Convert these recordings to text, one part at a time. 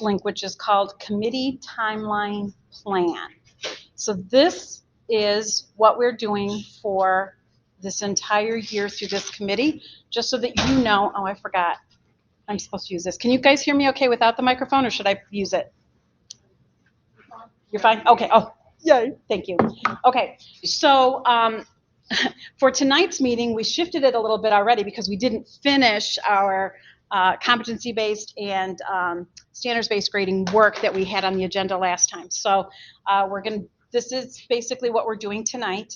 link, which is called Committee Timeline Plan. So this is what we're doing for this entire year through this committee, just so that you know. Oh, I forgot. I'm supposed to use this. Can you guys hear me okay without the microphone, or should I use it? You're fine? Okay. Oh, yay. Thank you. Okay. So for tonight's meeting, we shifted it a little bit already because we didn't finish our competency-based and standards-based grading work that we had on the agenda last time. So this is basically what we're doing tonight.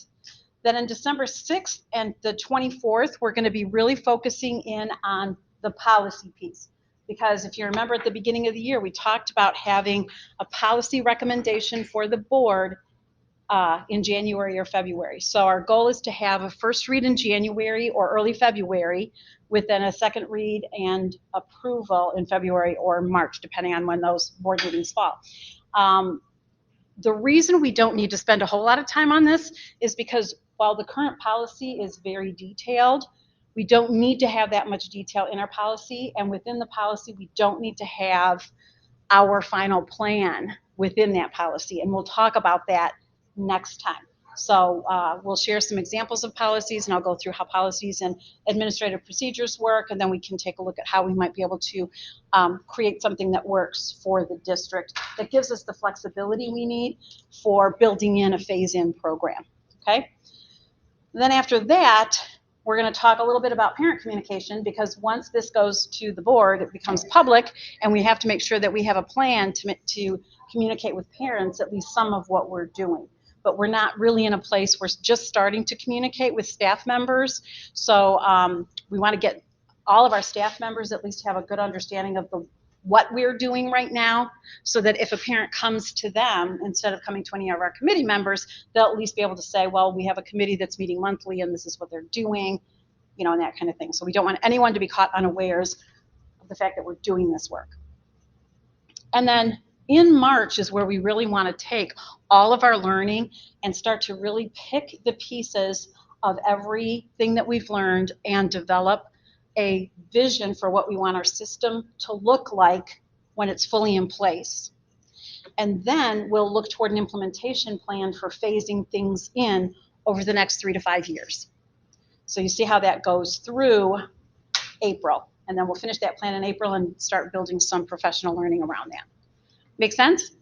Then on December 6th and the 24th, we're going to be really focusing in on the policy piece. Because if you remember at the beginning of the year, we talked about having a policy recommendation for the board in January or February. So our goal is to have a first read in January or early February, with then a second read and approval in February or March, depending on when those board meetings fall. The reason we don't need to spend a whole lot of time on this is because while the current policy is very detailed, we don't need to have that much detail in our policy, and within the policy, we don't need to have our final plan within that policy, and we'll talk about that next time. So we'll share some examples of policies, and I'll go through how policies and administrative procedures work, and then we can take a look at how we might be able to create something that works for the district that gives us the flexibility we need for building in a phase-in program, okay? Then after that, we're going to talk a little bit about parent communication, because once this goes to the board, it becomes public, and we have to make sure that we have a plan to communicate with parents at least some of what we're doing. But we're not really in a place, we're just starting to communicate with staff members. So we want to get all of our staff members at least have a good understanding of what we're doing right now, so that if a parent comes to them, instead of coming to any of our committee members, they'll at least be able to say, well, we have a committee that's meeting monthly and this is what they're doing, you know, and that kind of thing. So we don't want anyone to be caught unawares of the fact that we're doing this work. And then in March is where we really want to take all of our learning and start to really pick the pieces of everything that we've learned and develop a vision for what we want our system to look like when it's fully in place. And then we'll look toward an implementation plan for phasing things in over the next 3 to 5 years. So you see how that goes through April. And then we'll finish that plan in April and start building some professional learning around that. Make sense?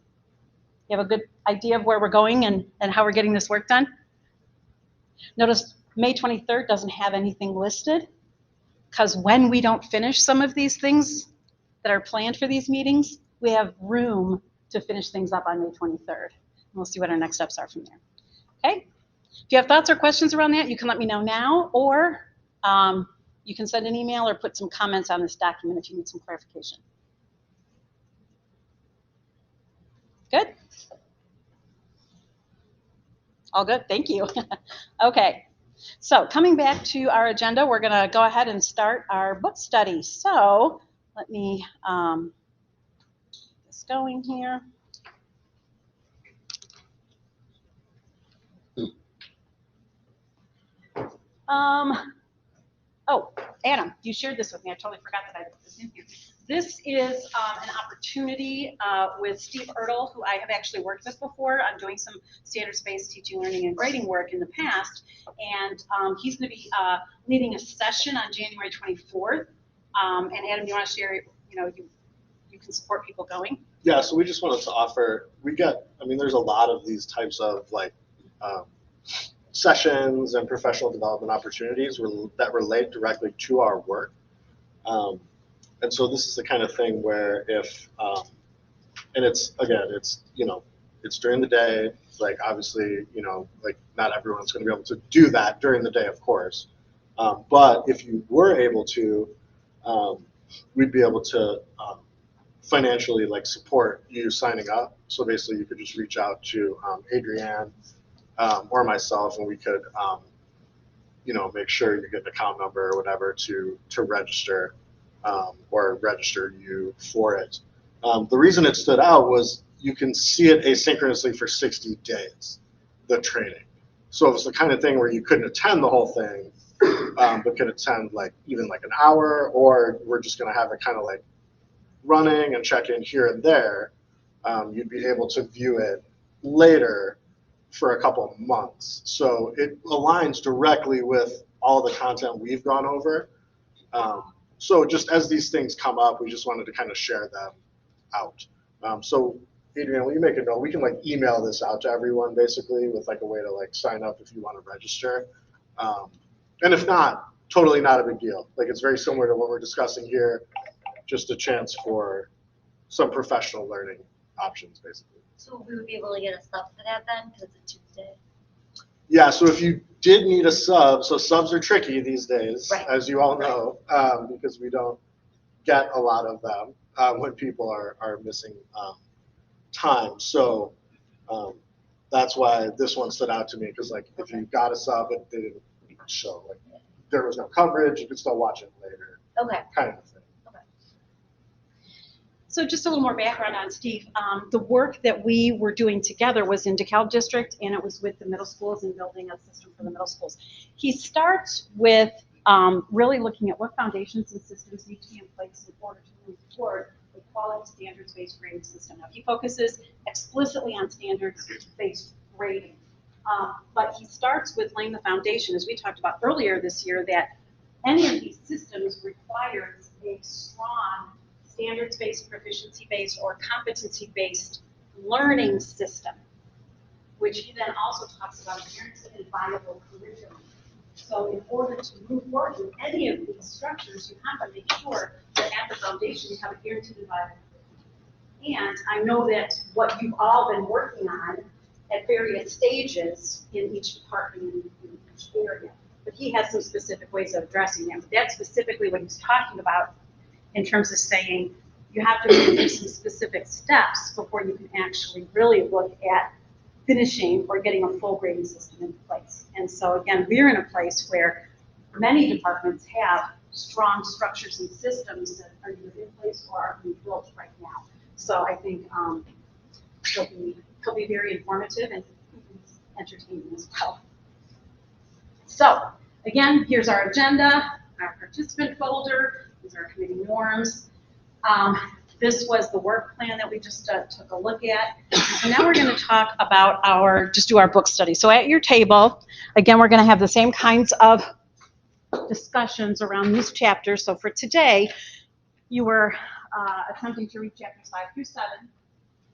You have a good idea of where we're going and how we're getting this work done? Notice May 23rd doesn't have anything listed, because when we don't finish some of these things that are planned for these meetings, we have room to finish things up on May 23rd. And we'll see what our next steps are from there. Okay? If you have thoughts or questions around that, you can let me know now, or you can send an email or put some comments on this document if you need some clarification. Good? All good, thank you. Okay, so coming back to our agenda, we're gonna go ahead and start our book study. So let me get this going here. Oh, Adam, you shared this with me. I totally forgot that I put this in here. This is an opportunity with Steve Ertl, who I have actually worked with before on doing some standards-based teaching, learning, and grading work in the past. And he's going to be leading a session on January 24th. And Adam, you want to share, you can support people going? Yeah, so we just wanted to offer, there's a lot of these types of sessions and professional development opportunities that relate directly to our work. And so this is the kind of thing where if, and it's during the day, like obviously, not everyone's going to be able to do that during the day, of course. But if you were able to, we'd be able to financially support you signing up. So basically you could just reach out to Adrienne or myself, and we could, make sure you get an account number or whatever to register or register you for it. The reason it stood out was you can see it asynchronously for 60 days, the training. So it was the kind of thing where you couldn't attend the whole thing, but could attend even an hour, or we're just going to have it kind of running and check in here and there, you'd be able to view it later for a couple of months. So it aligns directly with all the content we've gone over. So just as these things come up, we just wanted to kind of share them out. So Adrian, will you make a note? We can like email this out to everyone basically with like a way to like sign up if you want to register. And if not, totally not a big deal. Like it's very similar to what we're discussing here, just a chance for some professional learning options basically. So we would be able to get a sub for that then, because it's a Tuesday. Yeah, so if you did need a sub, so subs are tricky these days, Right. as you all know, because we don't get a lot of them when people are missing time. So that's why this one stood out to me, because like if you got a sub and they didn't show, like there was no coverage, you could still watch it later, Okay. kind of thing. So just a little more background on Steve. The work that we were doing together was in DeKalb District, and it was with the middle schools and building a system for the middle schools. He starts with really looking at what foundations and systems need to be in place in order to move toward a quality standards-based grading system. Now, he focuses explicitly on standards-based grading, but he starts with laying the foundation, as we talked about earlier this year, that any of these systems requires a strong standards-based, proficiency-based, or competency-based learning system, which he then also talks about a guaranteed and viable curriculum. So in order to move forward in any of these structures, you have to make sure that at the foundation you have a guaranteed and viable curriculum. And I know that what you've all been working on at various stages in each department in each area, but he has some specific ways of addressing that. But that's specifically what he's talking about in terms of saying you have to go through some specific steps before you can actually really look at finishing or getting a full grading system in place. And so again, we're in a place where many departments have strong structures and systems that are either in place or are being built right now. So I think he'll be very informative and entertaining as well. So again, here's our agenda, our participant folder. These are committee norms. This was the work plan that we just took a look at. So now we're going to talk about just do our book study. So at your table, again, we're going to have the same kinds of discussions around these chapters. So for today, you were attempting to read chapters 5 through 7.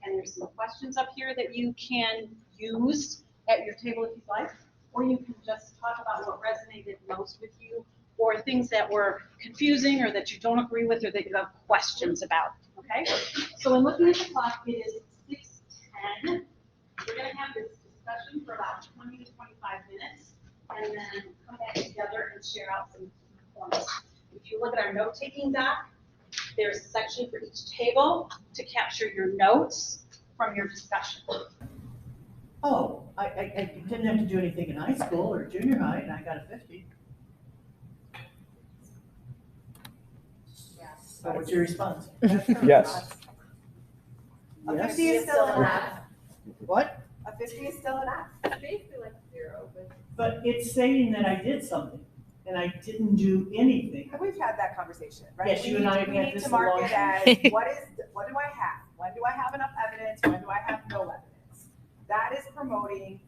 And there's some questions up here that you can use at your table if you'd like. Or you can just talk about what resonated most with you, or things that were confusing or that you don't agree with or that you have questions about, okay? So in looking at the clock, it is 6:10. We're gonna have this discussion for about 20 to 25 minutes and then come back together and share out some points. If you look at our note-taking doc, there's a section for each table to capture your notes from your discussion. Oh, I didn't have to do anything in high school or junior high, and I got a 50. So what's your response? Yes. A Yes? 50 is still an F. What? A 50 is still an F. It's basically like 0, But it's saying that I did something, and I didn't do anything. We've had that conversation, right? Yes, you and I have We had need this to a mark long it time. as, what do I have? When do I have enough evidence? When do I have no evidence? That is promoting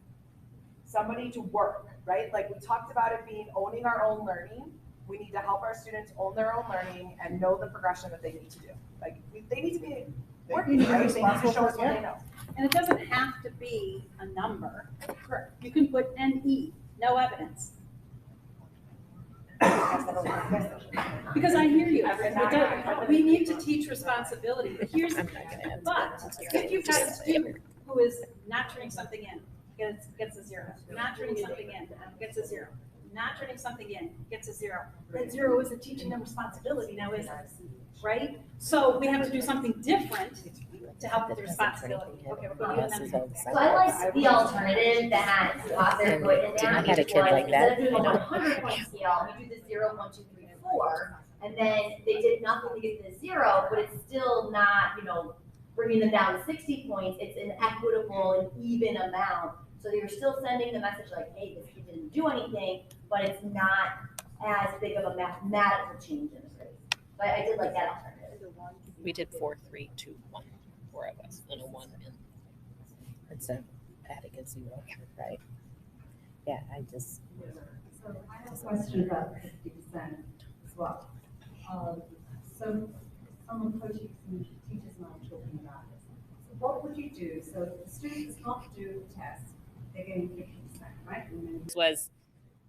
somebody to work, right? Like we talked about it being owning our own learning. We need to help our students own their own learning and know the progression that they need to do. Like they need to be working, need to be right? They need to responsible show us for what it, they know. And it doesn't have to be a number. Correct. You can put NE, no evidence. Because I hear you. We need to teach responsibility. But here's the thing. But if you've got a student who is not turning something in, gets a 0. Not turning something in, gets a 0. Not turning something in, gets a 0. That 0 isn't teaching them responsibility now, is it? Right? So we have to do something different to help with the responsibility. Okay, we're going to do that. So I like the alternative that author put in there. I had a kid like that, Instead of doing a 100-point scale, we do the 0, 1, 2, 3, 4, and then they did nothing to get to the 0, but it's still not, bringing them down to 60 points. It's an equitable and even amount. So they were still sending the message like, hey, this kid didn't do anything, but it's not as big of a mathematical change in the grade. But I did like that alternative. We did 4, 3, 2, 1. 4 of us, and a 1 in. Instead of adding a 0, right? Yeah, I just. So I have a question about 50% as well. So someone coaching teaches my children about this. So what would you do? So the students can't do the test, they're getting 50%, right? Was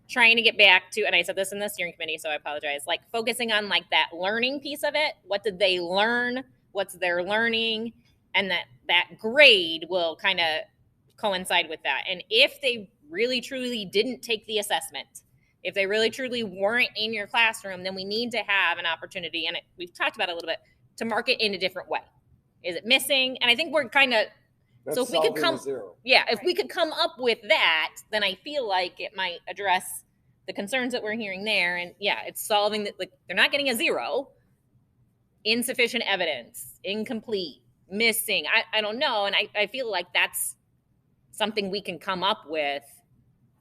trying to get back to, and I said this in the steering committee, so I apologize, like focusing on like that learning piece of it. What did they learn? What's their learning? And that grade will kind of coincide with that. And if they really truly didn't take the assessment, if they really truly weren't in your classroom, then we need to have an opportunity, and we've talked about it a little bit, to mark it in a different way. Is it missing? And I think we're kind of, so if we could come, if we could come up with that, then I feel like it might address the concerns that we're hearing there. And yeah, it's solving that, like they're not getting a 0, insufficient evidence, incomplete, missing. I don't know. And I feel like that's something we can come up with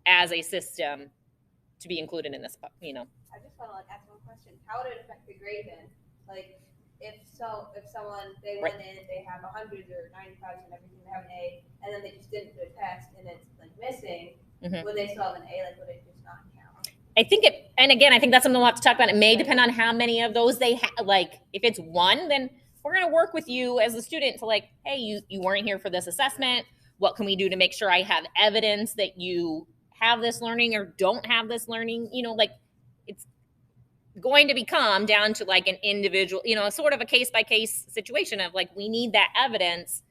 as a system to be included in this, you know. I just want to like ask one question. How would it affect the grade then? Like if someone, they went in, they have 100s or 95s and everything, they have an A, and then they just didn't do a test and it's like missing, would they still have an A? Like would it just not count? I think it, and again, I think that's something we'll have to talk about. It may depend on how many of those they have. Like if it's 1, then we're going to work with you as a student to like, hey, you weren't here for this assessment. What can we do to make sure I have evidence that you have this learning or don't have this learning? You know, like it's going to become down to like an individual, you know, sort of a case by case situation of like, we need that evidence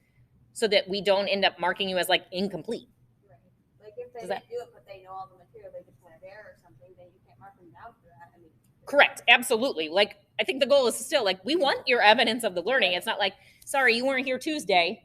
so that we don't end up marking you as like incomplete. Right. Like if they didn't do it, but they know all the material, they just went there or something, then you can't mark them down for that. I mean, correct. Absolutely. Like, I think the goal is still like, we want your evidence of the learning. It's not like, sorry, you weren't here Tuesday.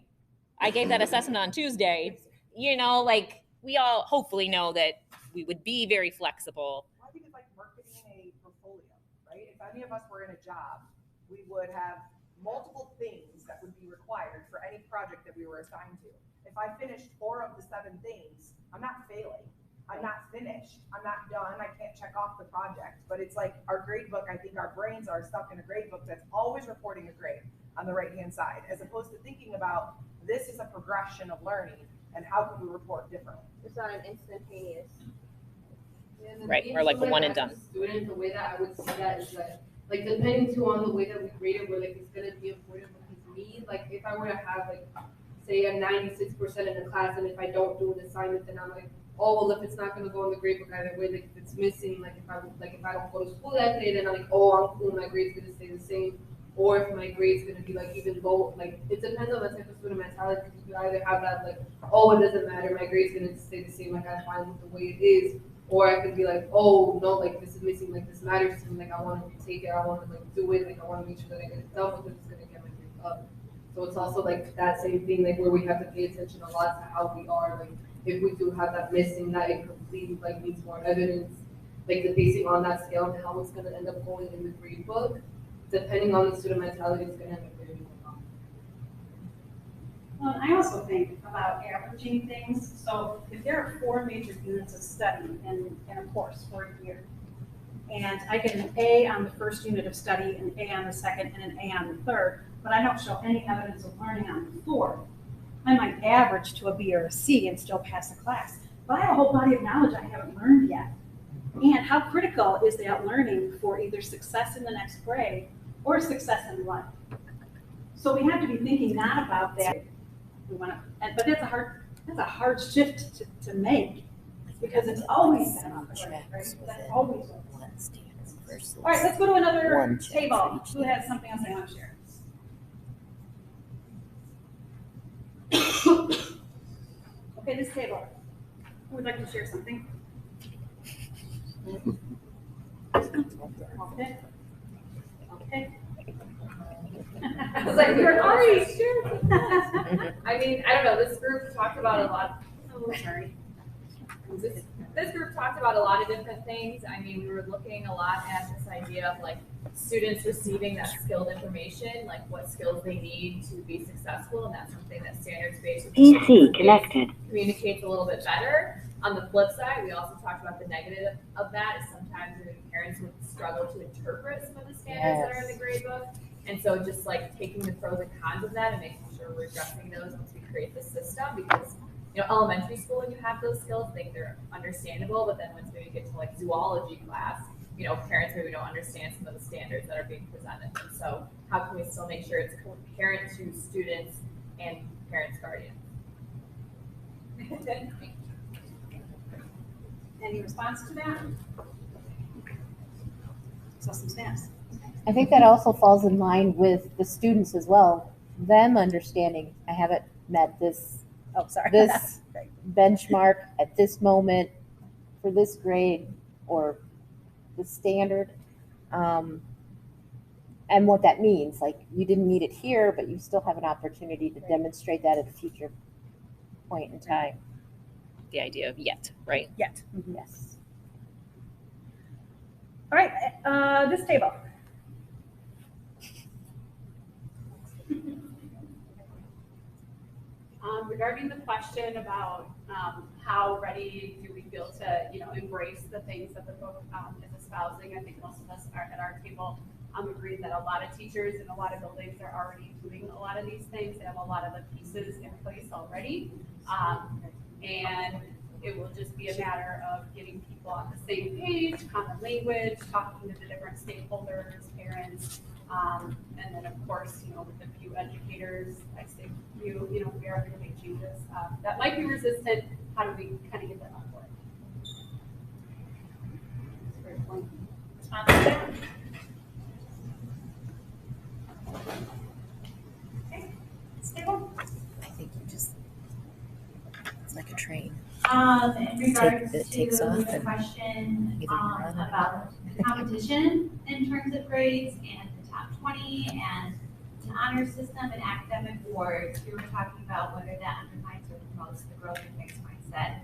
I gave that assessment on Tuesday. You know, like we all hopefully know that we would be very flexible. I think it's like marketing a portfolio, right? If any of us were in a job, we would have multiple things that would be required for any project that we were assigned to. If I finished 4 of the 7 things, I'm not failing. I'm not finished. I'm not done. I can't check off the project. But it's like our grade book, I think our brains are stuck in a grade book that's always reporting a grade on the right-hand side, as opposed to thinking about this is a progression of learning and how can we report differently. it's not an instantaneous. Right, or like a one and done. Student, the way that I would see that is that, like, depending too on the way that we grade it, where like it's gonna be important because me, like, if I were to have like, say a 96% in the class, and if I don't do an assignment, then I'm like, oh, well, if it's not gonna go in the grade book either way, like if it's missing, like if I don't go to school that day, then I'm like, oh, I'm cool, my grade's gonna stay the same. Or if my grade's gonna be like even low, like it depends on the type of student mentality. Because you either have that like, oh, it doesn't matter, my grade's gonna stay the same, like I'm fine with the way it is. Or I could be like, oh no, like this is missing, like this matters to me, like I want to retake it, I want to like do it, like I want to make sure that I get it done because it's gonna get my grade up. So it's also like that same thing, like where we have to pay attention a lot to how we are, like if we do have that missing, that incomplete, like needs more evidence, like the basing on that scale and how it's gonna end up going in the grade book, depending on the student mentality, it's gonna end up very well. Well, I also think about averaging things. So if there are 4 major units of study in a course for a year, and I get an A on the first unit of study, an A on the second, and an A on the third, but I don't show any evidence of learning on the fourth, I might average to a B or a C and still pass the class. But I have a whole body of knowledge I haven't learned yet. And how critical is that learning for either success in the next grade or success in life? So we have to be thinking not about that. We want to, but that's a hard shift to make because it's always been on the right? That's always been. All right, let's go to another table. Who has something else they want to share? Okay, this table. Who would like to share something? Okay. Okay. I was like, you're already sure. I mean, I don't know, this group talked about a lot. Oh, sorry. This group talked about a lot of different things. I mean, we were looking a lot at this idea of like students receiving that skilled information, like what skills they need to be successful, and that's something that standards-based PC connected communicates a little bit better. On the flip side, we also talked about the negative of that. Sometimes parents would struggle to interpret some of the standards that are in the grade book. And so just like taking the pros and cons of that and making sure we're addressing those once we create the system, because elementary school, when you have those skills, I think they're understandable, but then once we get to like zoology class, parents maybe don't understand some of the standards that are being presented. And so how can we still make sure it's coherent to students and parents, guardians? Any response to that? So some snaps. I think that also falls in line with the students as well. Them understanding, I haven't met this this benchmark at this moment for this grade or the standard, and what that means. Like, you didn't meet it here, but you still have an opportunity to demonstrate that at a future point in time. The idea of yet, right? Yet. Yes. All right, this table. Regarding the question about how ready do we feel to, embrace the things that the book is espousing, I think most of us are at our table agreed that a lot of teachers and a lot of buildings are already doing a lot of these things. They have a lot of the pieces in place already. And it will just be a matter of getting people on the same page, common language, talking to the different stakeholders, parents, and then of course, with a few educators, I say we are going to make changes that might be resistant. How do we kind of get them on board? Response to that? Okay, stable. I think it's like a train. In regards It takes to off the and question either run or- about the competition in terms of grades and the top 20 and an honor system and academic awards, we were talking about whether that undermines or promotes the growth and fixed mindset.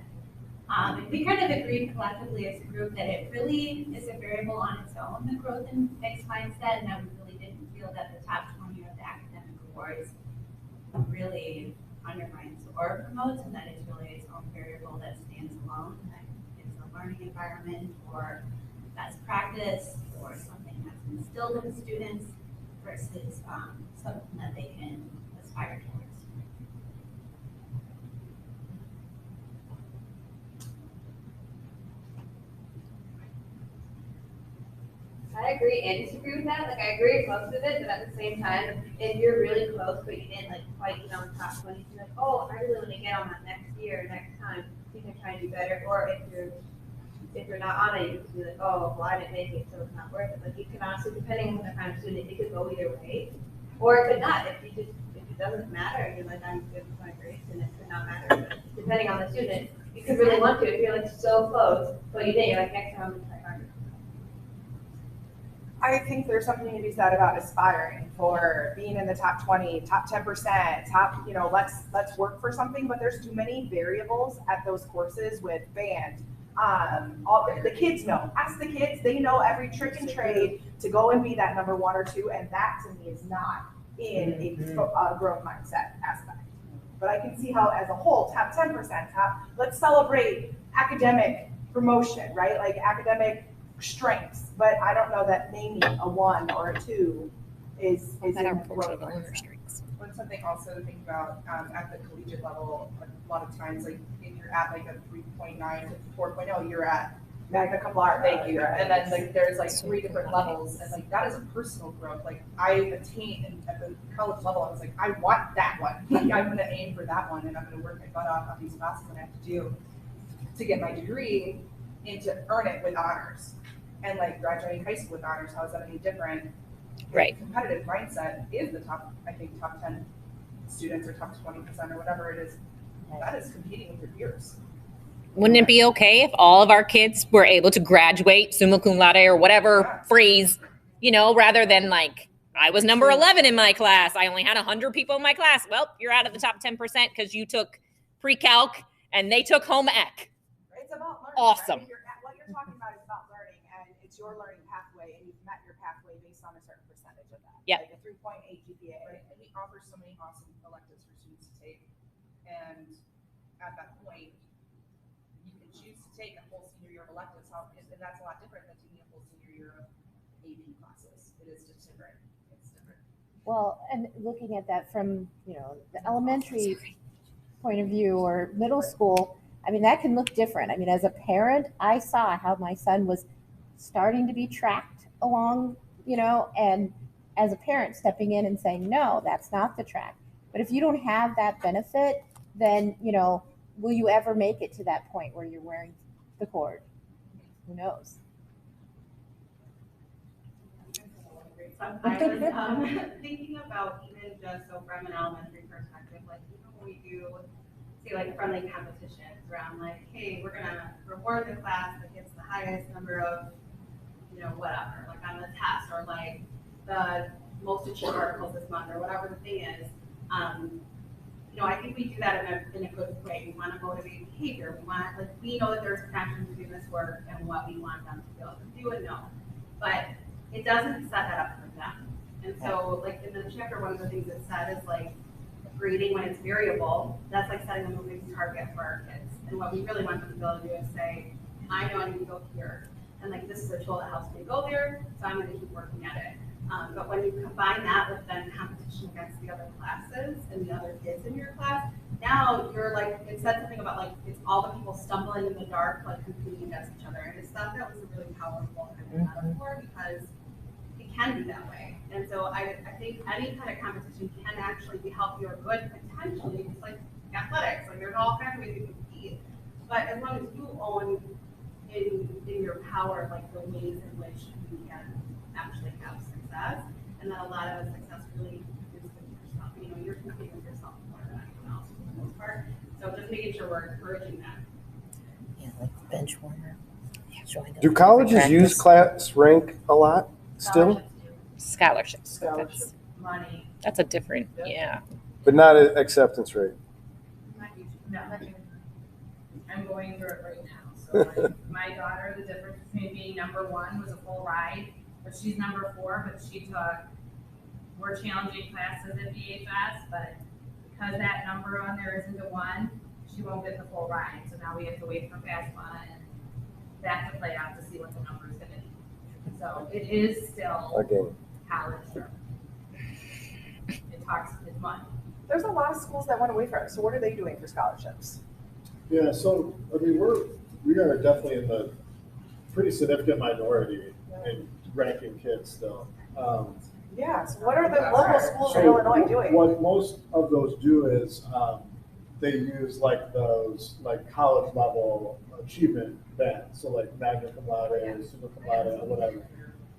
And we kind of agreed collectively as a group that it really is a variable on its own, the growth and fixed mindset, and that we really didn't feel that the top 20 of the academic awards really undermines or promotes, and that it's really its own variable that stands alone, that it's a learning environment or best practice or something that's instilled in the students versus something that they can aspire towards. I agree and disagree with that. Like, I agree with most of it, but at the same time, if you're really close, but you didn't quite get on top 20, you're like, oh, I really want to get on that next year, next time, you can try and do better. Or if you're not on it, you can be like, oh, well, I didn't make it, so it's not worth it. Like, you can honestly, depending on the kind of student, it could go either way, or it could not. If it doesn't matter, you're like, I'm good with my grades, and it could not matter. But depending on the student, you could really want to. If you're so close, but you didn't, you're like, next time I'm gonna try harder. I think there's something to be said about aspiring for being in the top 20, top 10%, top, let's work for something, but there's too many variables at those courses with band. All the kids know, ask the kids, they know every trick and trade to go and be that number 1 or 2, and that to me is not in a growth mindset aspect. But I can see how as a whole, top 10%, let's celebrate academic promotion, right? Like academic strengths, but I don't know that maybe a 1 or a 2 is in growth mindset. But something also to think about at the collegiate level, a lot of times, like if you're at like a 3.9 to 4.0, you're at magna cum laude. Thank you. And then like there's like 3 different levels, and like that is a personal growth. Like I attained at the college level, I was like, I want that one. Like I'm gonna aim for that one, and I'm gonna work my butt off on these classes that I have to do to get my degree and to earn it with honors. And like graduating high school with honors, how is that any different? Right. Competitive mindset is the top 10 students or top 20% or whatever it is. That is competing with your peers. Wouldn't it be okay if all of our kids were able to graduate summa cum laude or whatever phrase, rather than like, I was number 11 in my class. I only had 100 people in my class. Well, you're out of the top 10% because you took pre-calc and they took home ec. It's about learning. Awesome. Right? What you're talking about is about learning, and it's your learning pathway, and you've met your pathway based on a certain percentage of that. Yeah. Like a 3.8 GPA. Right? And we offer so many awesome electives for students to take, and at that point, you can choose to take a full senior year of electives, and that's a lot different than taking a full senior year of AP classes. It is just different. It's different. Well, and looking at that from, you know, the elementary point of view or middle school, I mean, that can look different. I mean, as a parent, I saw how my son was starting to be tracked along, you know, and as a parent stepping in and saying, no, that's not the track. But if you don't have that benefit, then, you know, will you ever make it to that point where you're wearing the cord? Who knows? So I was thinking about even just so from an elementary perspective, like even when we do say like friendly competitions around like, hey, we're gonna reward the class that gets the highest number of, you know, whatever, like on the test or like the most achieved articles this month or whatever the thing is. You know, I think we do that in a good way. We want to motivate behavior. We know that there's passion to do this work and what we want them to be able to do and know. But it doesn't set that up for them. And so, like in the chapter, one of the things it said is like grading when it's variable. That's like setting a moving target for our kids. And what we really want them to be able to do is say, I know I need to go here, and like this is a tool that helps me go there, so I'm going to keep working at it. But when you combine that with then competition against the other classes and the other kids in your class, now you're like, it said something about like, it's all the people stumbling in the dark, like competing against each other. And I just thought that was a really powerful kind of metaphor because it can be that way. And so I think any kind of competition can actually be healthy or good potentially. It's like athletics, like there's all kinds of ways you can compete. But as long as you own in your power, like the ways in which you can actually have success, and that a lot of the success really is with yourself. You know, you're competing with yourself more than anyone else for the most part. So just making sure we're encouraging that. Yeah, like the bench warmer. Do colleges use class rank a lot still? Scholarships. Scholarships, money. That's a different, yeah. But not an acceptance rate. No, I'm going through it right now. So my daughter, the difference between being number one was a full ride, but she's number 4, but she took more challenging classes at BHS, but because that number on there isn't a 1, she won't get the full ride. So now we have to wait for FAFSA and that to play out to see what the number is going to be. So it is still college. It talks, it's money. There's a lot of schools that went away from it. So what are they doing for scholarships? Yeah, so, I mean, we are definitely in the pretty significant minority in ranking kids still. Yeah, so what are the local schools in Illinois doing? What most of those do is they use like those like college level achievement bands, so like magna cum laude, super cum laude, whatever.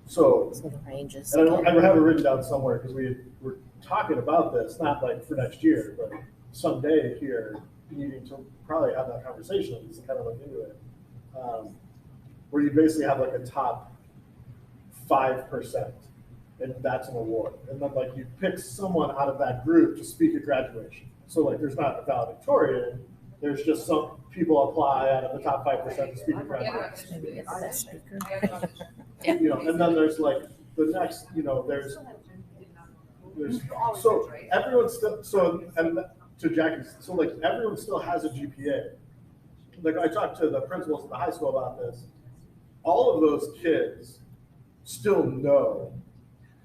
So, ranges. and I have it written down somewhere because we were talking about this, not like for next year, but someday here, needing to probably have that conversation and just kind of look into it, where you basically have like a top 5%, and that's an award. And then like you pick someone out of that group to speak at graduation. So like there's not a valedictorian, there's just some people apply out of the top 5% to speak at graduation. Maybe it's the best speaker. You know, and then there's like the next, you know, there's so everyone still, so, and to Jackie's, so like everyone still has a GPA. Like I talked to the principals at the high school about this. All of those kids still know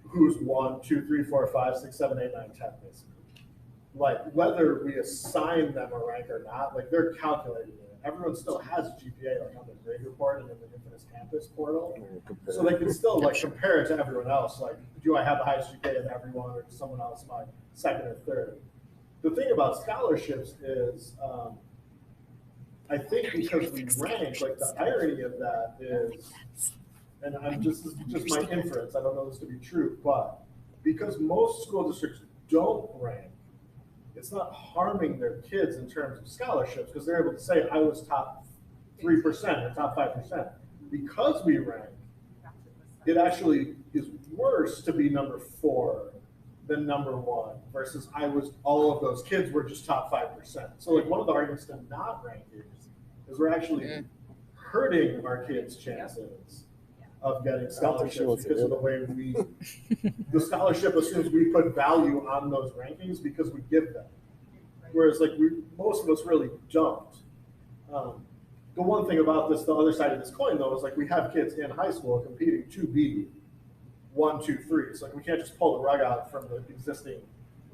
who's 1, 2, 3, 4, 5, 6, 7, 8, 9, 10, basically. Like whether we assign them a rank or not, like they're calculating it. Everyone still has a GPA like on the grade report and in the Infinite Campus portal. So they can still like compare it to everyone else. Like, do I have the highest GPA of everyone or does someone else my second or third? The thing about scholarships is, I think because we rank, like the irony of that is, and I'm just my inference, I don't know this to be true, but because most school districts don't rank, it's not harming their kids in terms of scholarships because they're able to say, I was top 3% or top 5%. Because we rank, it actually is worse to be number 4 than number 1 versus all of those kids were just top 5%. So like one of the arguments to not rank is we're actually hurting our kids' chances of getting scholarships because of the way the scholarship assumes we put value on those rankings because we give them. Whereas like most of us really don't. The one thing about this, the other side of this coin though, is like we have kids in high school competing to be 1, 2, 3. So like we can't just pull the rug out from the existing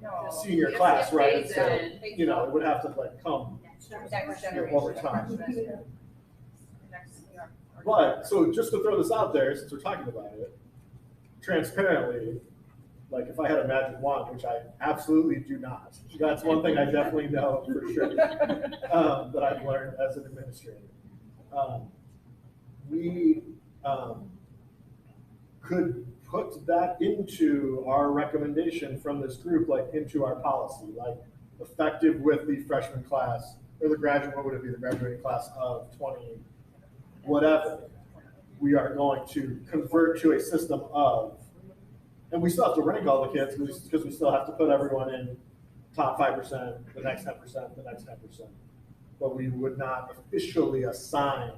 No. senior You class, have to right? phase So, it in. you know, it would have to like come over time. But, so just to throw this out there, since we're talking about it, transparently, like if I had a magic wand, which I absolutely do not, that's one thing I definitely know for sure, that I've learned as an administrator. We could put that into our recommendation from this group, like into our policy, like effective with the freshman class, or the graduate, what would it be, the graduating class of 20, whatever. We are going to convert to a system of, and we still have to rank all the kids because we still have to put everyone in top 5%, the next 10%, the next 10%. But we would not officially assign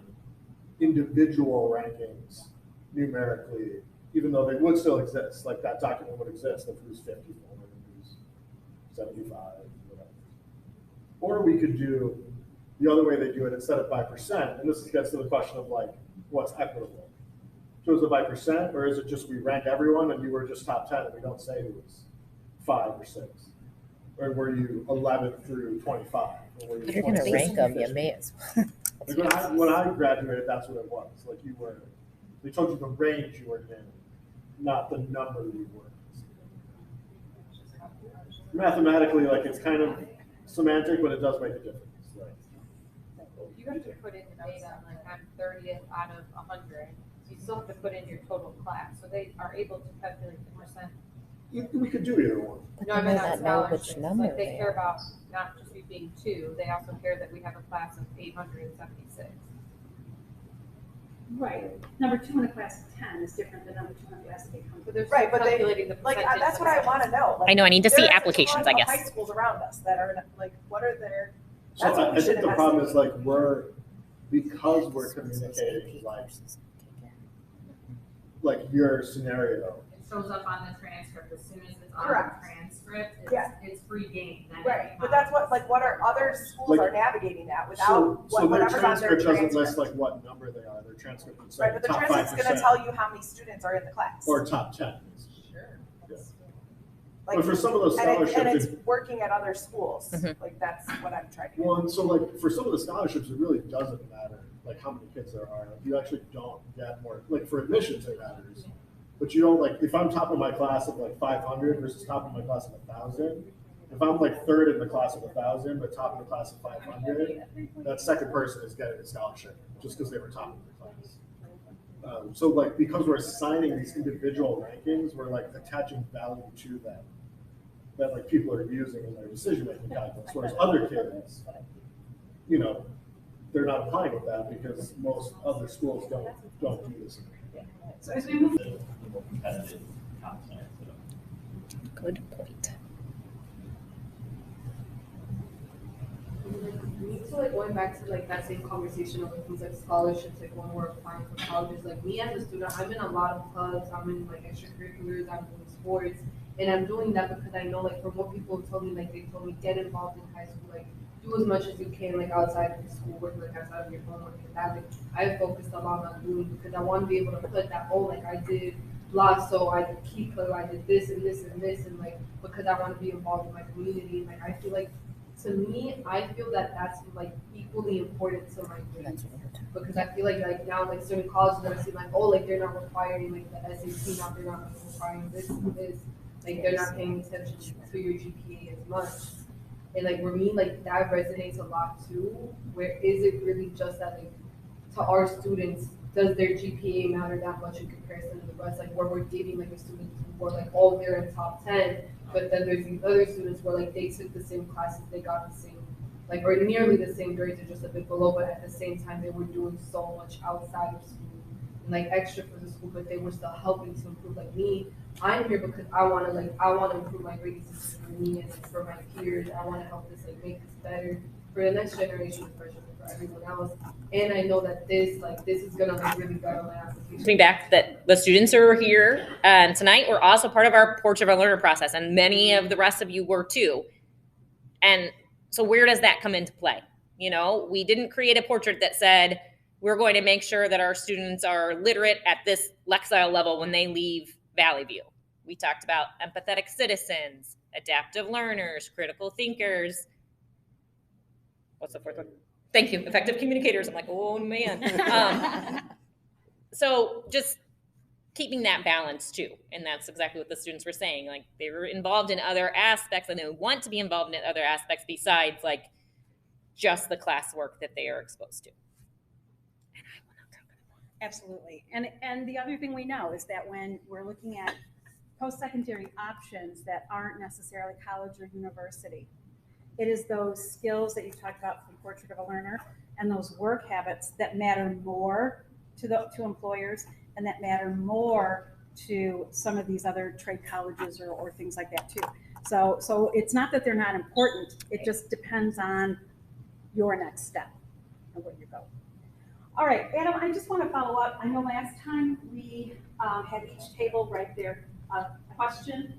individual rankings numerically, even though they would still exist. Like that document would exist of who's 54 and who's 75, whatever. Or we could do the other way they do it instead of by percent, and this gets to the question of like, what's equitable? So is it by percent, or is it just we rank everyone and you were just top 10 and we don't say who was 5 or 6? Or were you 11 through 25? Or were you If you're gonna 26 rank them, through you 50? may as well. Like when I graduated, that's what it was. Like you were, they told you the range you were in, not the number you were. Mathematically, like it's kind of semantic, but it does make a difference. You have to put in the data, like I'm 30th out of 100. You still have to put in your total class, so they are able to calculate the percent. We could do either one. But No, they I may mean, not on know which scholarships, number like they they care are. about not just you being 2, they also care that we have a class of 876. Right. Number 2 in a class of 10 is different than number 2 in a class of 800. But they're Right, but they, calculating the like, percentage. that's what I wanna know. Like, I know, I need to see there's a applications, ton I of guess. High schools around us that are, like, what are their, So that's what I we should think the problem is investigate. like because we're communicating like your scenario. It shows up on the transcript as soon as it's on Correct. the transcript, Yeah. it's free game. Then Right, but that's what, like, what are other schools Like, are navigating that without So their whatever's on their transcript doesn't list transcript. like what number they are. Their transcript would say Right, but the top transcript's gonna 5% tell you how many students are in the class. or top 10. Like, But for some of those and scholarships, it's working at other schools, like, that's what I'm trying to get. well, and so like for some of the scholarships, it really doesn't matter like how many kids there are. Like, you actually don't get more. Like for admissions, it matters, but you don't like if I'm top of my class of like 500 versus top of my class of 1,000. If I'm like third in the class of 1,000, but top of the class of 500, that second person is getting a scholarship just because they were top of the class. So like because we're assigning these individual rankings, we're like attaching value to them that like people are using in their decision-making calculus, whereas other kids, you know, they're not applying with that because most other schools don't do this. So as we move. Good point. So like going back to like that same conversation of things like scholarships, like when we're applying for colleges, like me as a student, I'm in a lot of clubs, I'm in like extracurriculars, I'm doing sports, and I'm doing that because I know like from what people have told me, like they told me get involved in high school, like do as much as you can like outside of the schoolwork, like outside of your homework and that. Like I focused a lot on doing because I want to be able to put that, oh, like I did so I did key club, I did this and this and this, and like because I want to be involved in my community, like I feel like to me, I feel that that's like equally important to my grades because I feel like now like certain colleges that I see like, oh, like they're not requiring like the SAT, now they're not requiring this and this, like they're not paying attention to your GPA as much. And like for me, like that resonates a lot too. Where is it really just that like to our students, does their GPA matter that much in comparison to the rest? Like where we're dating like a student who are like, oh, they're in top 10, but then there's these other students where like they took the same classes, they got the same, like or nearly the same grades or just a bit below, but at the same time they were doing so much outside of school and like extra for the school, but they were still helping to improve. Like me, I'm here because I want to improve my grades for me and for my peers. I want to help this like make this better for the next generation, especially for everyone else. And I know that this is gonna like really better my application. Coming back that the students who are here tonight were also part of our Portrait of a Learner process, and many of the rest of you were too. And so where does that come into play? You know, we didn't create a portrait that said we're going to make sure that our students are literate at this Lexile level when they leave Valley View. We talked about empathetic citizens, adaptive learners, critical thinkers. What's the fourth one? Thank you, effective communicators. I'm like, oh man. So just keeping that balance too. And that's exactly what the students were saying. Like they were involved in other aspects and they want to be involved in other aspects besides like just the classwork that they are exposed to. Absolutely. And the other thing we know is that when we're looking at post-secondary options that aren't necessarily college or university, it is those skills that you talked about from Portrait of a Learner and those work habits that matter more to employers and that matter more to some of these other trade colleges or things like that too. So it's not that they're not important, it just depends on your next step and where you go. All right, Adam, I just want to follow up. I know last time we had each table write their question